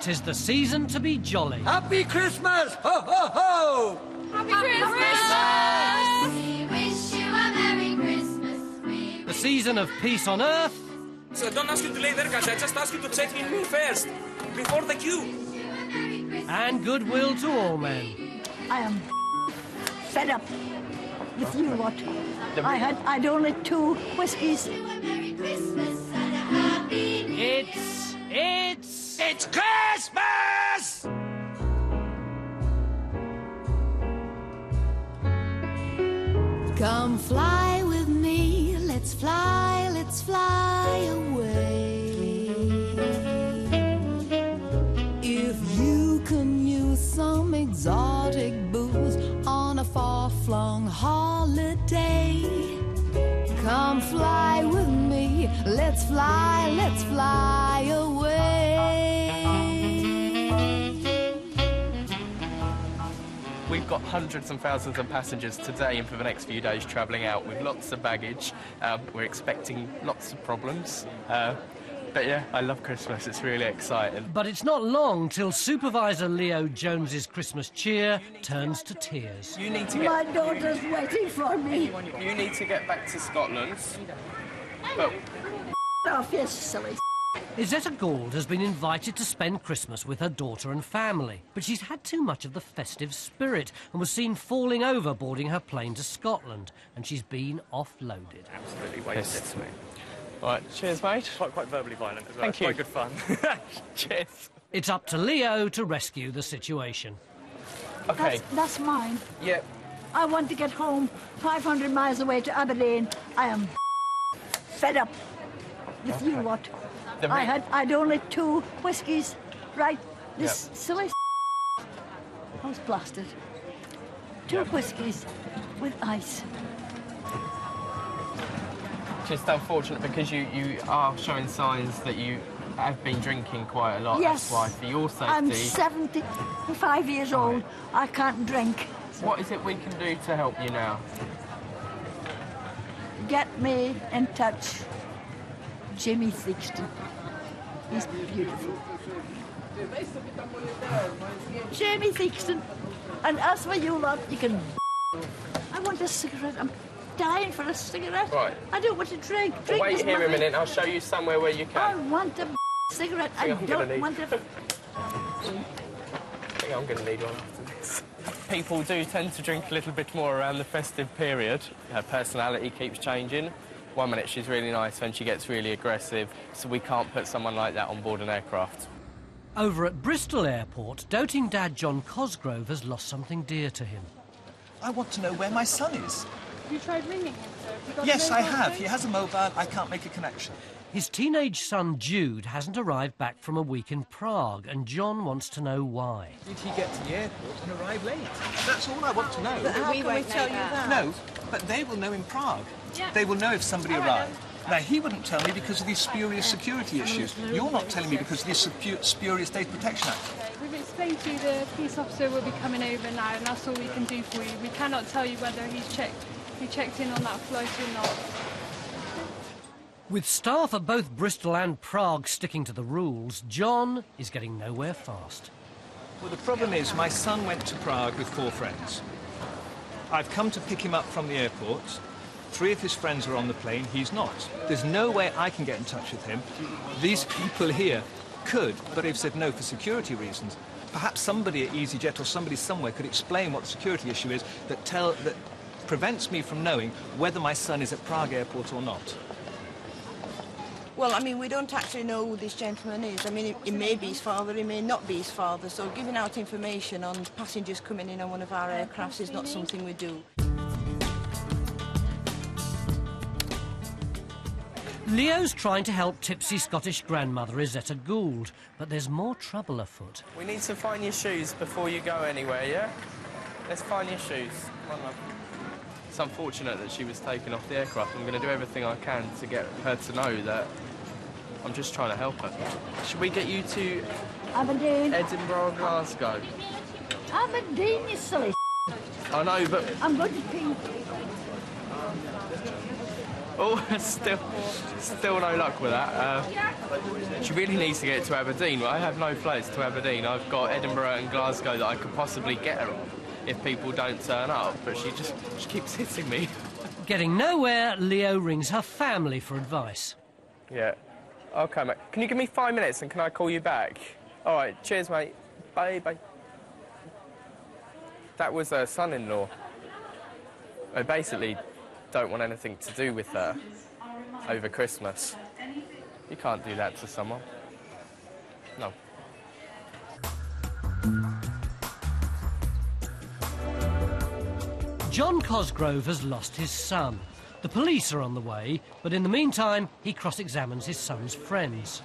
'Tis the season to be jolly. Happy Christmas! Ho, ho, ho! Happy Christmas! We wish you a Merry Christmas. The season of peace on earth. So I don't ask you to lay there, guys. I just ask you to check in me first, before the queue. And goodwill to all men. I am fed up with you lot. I'd only 2 whiskies. It's Christmas! Come fly with me, let's fly away. If you can use some exotic booze on a far-flung holiday, come fly with me, let's fly away. We've got hundreds and thousands of passengers today and for the next few days travelling out with lots of baggage. We're expecting lots of problems. But yeah, I love Christmas. It's really exciting. But it's not long till Supervisor Leo Jones's Christmas cheer turns to tears. You need to get... My daughter's waiting for me. You need to get back to Scotland. But... Off, you silly. Izetta Gould has been invited to spend Christmas with her daughter and family, but she's had too much of the festive spirit and was seen falling over boarding her plane to Scotland, and she's been offloaded. Absolutely wasted. All right, cheers, mate. Quite verbally violent as well. Thank you. Quite good fun. Cheers. It's up to Leo to rescue the situation. OK. That's mine. Yeah. I want to get home 500 miles away to Aberdeen. I am fed up with you lot. I'd only 2 whiskies, right? This silly I was blasted. 2 whiskies with ice. Just unfortunate because you are showing signs that you have been drinking quite a lot. Yes. That's why, for your safety... I'm 75 years old. I can't drink. So what is it we can do to help you now? get me in touch. Jimmy Thixton. He's beautiful. Jamie Thixton. And as for you lot, you can... I want a cigarette. I'm dying for a cigarette. Right. I don't want to drink. Well, wait here a minute. I'll show you somewhere where you I can. want a cigarette. I don't want a... I think I'm going to need one after this. People do tend to drink a little bit more around the festive period. Her personality keeps changing. 1 minute she's really nice, then she gets really aggressive, so we can't put someone like that on board an aircraft. Over at Bristol Airport, doting dad John Cosgrove has lost something dear to him. I want to know where my son is. Have you tried ringing him, sir? Yes, I have. He has a mobile. I can't make a connection. His teenage son Jude hasn't arrived back from a week in Prague, and John wants to know why. Did he get to the airport and arrive late? That's all I want to know. But how can we tell you that? No, but they will know in Prague. Yeah. They will know if somebody arrived. Now, he wouldn't tell me because of these spurious security issues. You're not telling me because of this spurious Data Protection Act. We've explained to you the police officer will be coming over now, and that's all we can do for you. We cannot tell you whether he checked in on that flight or not. With staff at both Bristol and Prague sticking to the rules, John is getting nowhere fast. Well, the problem is my son went to Prague with 4 friends. I've come to pick him up from the airport. 3 of his friends are on the plane. He's not. There's no way I can get in touch with him. These people here could, but they've said no for security reasons. Perhaps somebody at EasyJet or somebody somewhere could explain what the security issue is that prevents me from knowing whether my son is at Prague airport or not. Well, I mean, we don't actually know who this gentleman is. I mean, it may be his father, it may not be his father, so giving out information on passengers coming in on one of our aircrafts is not something we do. Leo's trying to help tipsy Scottish grandmother Izetta Gould, but there's more trouble afoot. We need to find your shoes before you go anywhere, yeah? Let's find your shoes. Come on, love. It's unfortunate that she was taken off the aircraft. I'm going to do everything I can to get her to know that I'm just trying to help her. Should we get you to Aberdeen. Edinburgh or Glasgow? Aberdeen, you silly. I know, but... I'm going to pee. Oh, still no luck with that. She really needs to get to Aberdeen, but I have no flights to Aberdeen. I've got Edinburgh and Glasgow that I could possibly get her on if people don't turn up, but she keeps hitting me. Getting nowhere, Leo rings her family for advice. Yeah. OK, mate. Can you give me 5 minutes and can I call you back? All right, cheers, mate. Bye, bye. That was her son-in-law. I basically don't want anything to do with her over Christmas. You can't do that to someone. No. John Cosgrove has lost his son. The police are on the way, but in the meantime, he cross-examines his son's friends.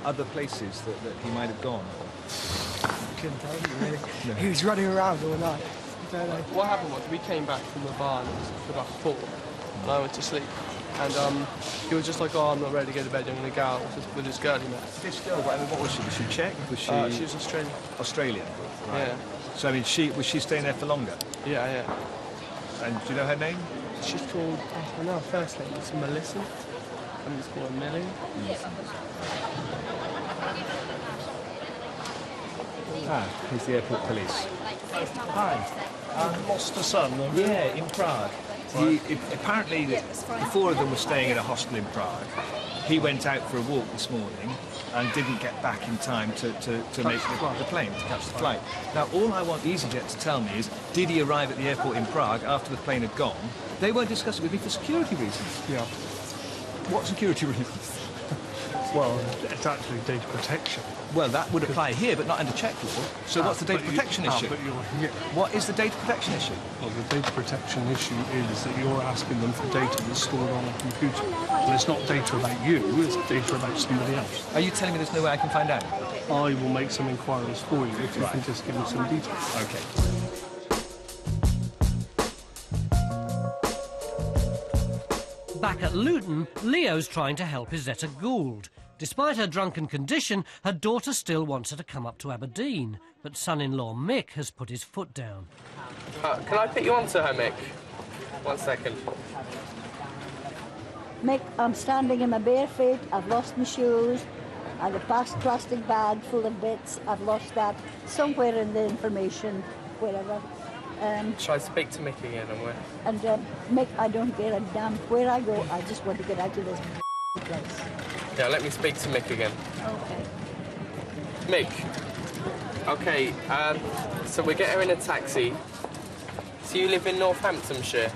Other places that he might have gone? Couldn't tell you, really. No. He was running around all night. What happened was we came back from the bar and it was about 4 and I went to sleep and he was just like, oh, I'm not ready to go to bed, I'm going to go out with this girl he met. This girl, what was she? Was she Czech? Was she... She was Australian. Australian? Right. Yeah. So, I mean, was she staying there for longer? Yeah. And do you know her name? She's called, I don't know her first name, it's Melissa. And it's called Millie. Here's the airport police. Hi. Lost a son, yeah, in Prague. Apparently, the 4 of them were staying in a hostel in Prague. He went out for a walk this morning and didn't get back in time to make the plane, to catch the flight. Now, all I want EasyJet to tell me is, did he arrive at the airport in Prague after the plane had gone? They won't discuss it with me for security reasons. Yeah. What security reasons? Well, it's actually data protection. Well, that would apply here, but not under Czech law. So what's the data protection issue? What is the data protection issue? Well, the data protection issue is that you're asking them for data that's stored on a computer. And it's not data about you, it's data about somebody else. Are you telling me there's no way I can find out? I will make some inquiries for you if you can just give me some details. OK. Back at Luton, Leo's trying to help Izetta Gould. Despite her drunken condition, her daughter still wants her to come up to Aberdeen. But son-in-law Mick has put his foot down. Can I put you on to her, Mick? 1 second. Mick, I'm standing in my bare feet. I've lost my shoes. I have a plastic bag full of bits. I've lost that somewhere in the information, wherever. Shall I speak to Mick again? And Mick, I don't care a damn where I go. I just want to get out of this place. Yeah, let me speak to Mick again. Okay. Mick. OK, so we get her in a taxi. So you live in Northamptonshire?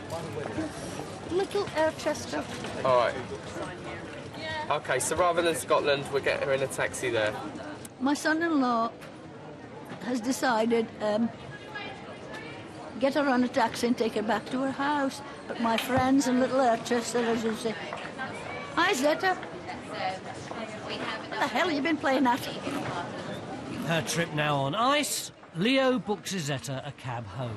Little Airchester. All right. OK, so rather than Scotland, we'll get her in a taxi there. My son-in-law has decided get her on a taxi and take her back to her house. But my friends in Little Airchester, as you say, hi, Zeta. What the hell have you been playing at? Her trip now on ice, Leo books Izetta a cab home.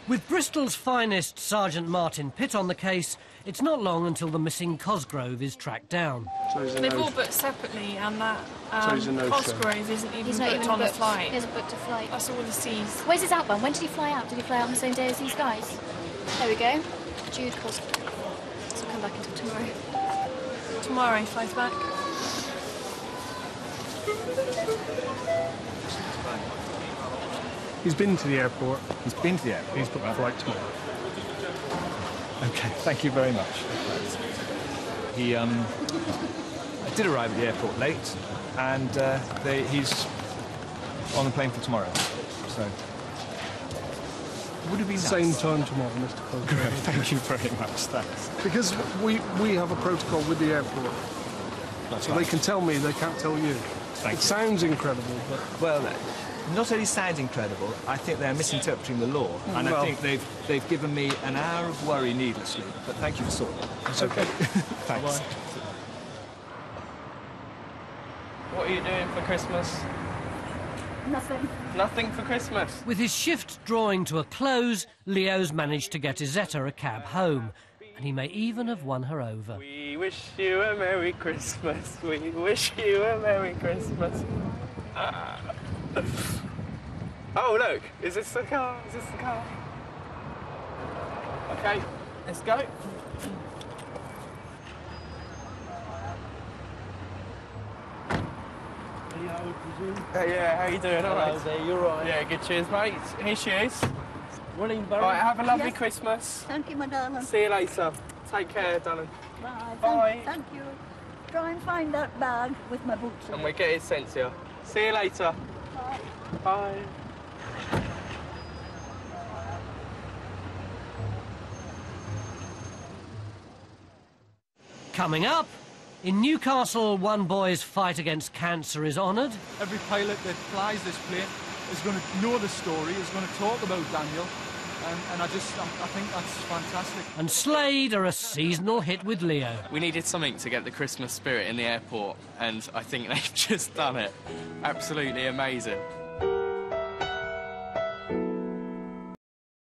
With Bristol's finest Sergeant Martin Pitt on the case, it's not long until the missing Cosgrove is tracked down. They've all booked separately, and that Cosgrove isn't even booked on the flight. He hasn't booked a flight. That's all he sees. Where's his outbound? When did he fly out? Did he fly out on the same day as these guys? There we go. Jude Cosgrove. So come back until tomorrow. Tomorrow he flies back. He's been to the airport. He's been to the airport? He's booked a flight tomorrow. OK, thank you very much. He did arrive at the airport late, and he's on the plane for tomorrow. So, would it be nice? Same time tomorrow, Mr. Cosgrove. Thank you very much, thanks. Because we have a protocol with the airport. That's so right. they can tell me, they can't tell you. Thank you. Sounds incredible, but... Well, not only sounds incredible, I think they're misinterpreting the law, and I think they've given me an hour of worry needlessly. But thank you for sorting it. It's OK. Thanks. Bye-bye. What are you doing for Christmas? Nothing. Nothing for Christmas? With his shift drawing to a close, Leo's managed to get Izetta a cab home, and he may even have won her over. We wish you a Merry Christmas. We wish you a Merry Christmas. Oh, look. Is this the car? Is this the car? Okay, let's go. Yeah, how you doing? All right. There, you're right. Yeah, good. Cheers, mate. Here she is. Running, Barry. All right, have a lovely Yes. Christmas. Thank you, my darling. See you later. Take care, darling. Bye. Bye. Thank you. Try and find that bag with my boots in. And we get it sent to you. See you later. Bye. Bye. Coming up, in Newcastle, one boy's fight against cancer is honoured. Every pilot that flies this plane is going to know the story, is going to talk about Daniel, and I think that's fantastic. And Slade are a seasonal hit with Leo. We needed something to get the Christmas spirit in the airport, and I think they've just done it. Absolutely amazing.